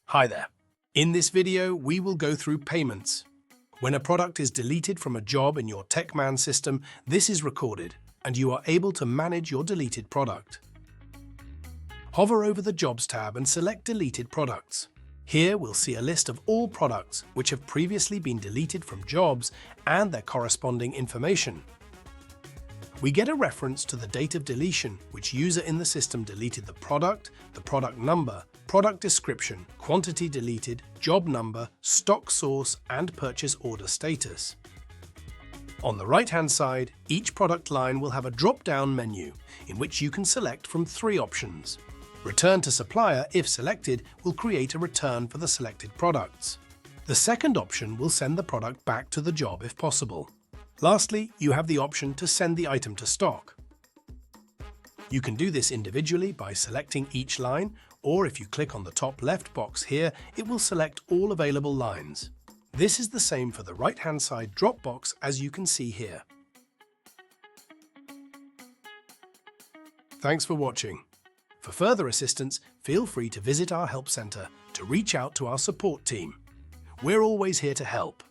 Hi there. In this video, we will go through payments. When a product is deleted from a job in your TechMan system, this is recorded, and you are able to manage your deleted product. Hover over the Jobs tab and select Deleted Products. Here we'll see a list of all products which have previously been deleted from jobs and their corresponding information. We get a reference to the date of deletion, which user in the system deleted the product number, product description, quantity deleted, job number, stock source, and purchase order status. On the right-hand side, each product line will have a drop-down menu in which you can select from 3 options. Return to supplier, if selected, will create a return for the selected products. The second option will send the product back to the job if possible. Lastly, you have the option to send the item to stock. You can do this individually by selecting each line, or if you click on the top left box here, it will select all available lines. This is the same for the right-hand side drop box, as you can see here. Thanks for watching. For further assistance, feel free to visit our help center to reach out to our support team. We're always here to help.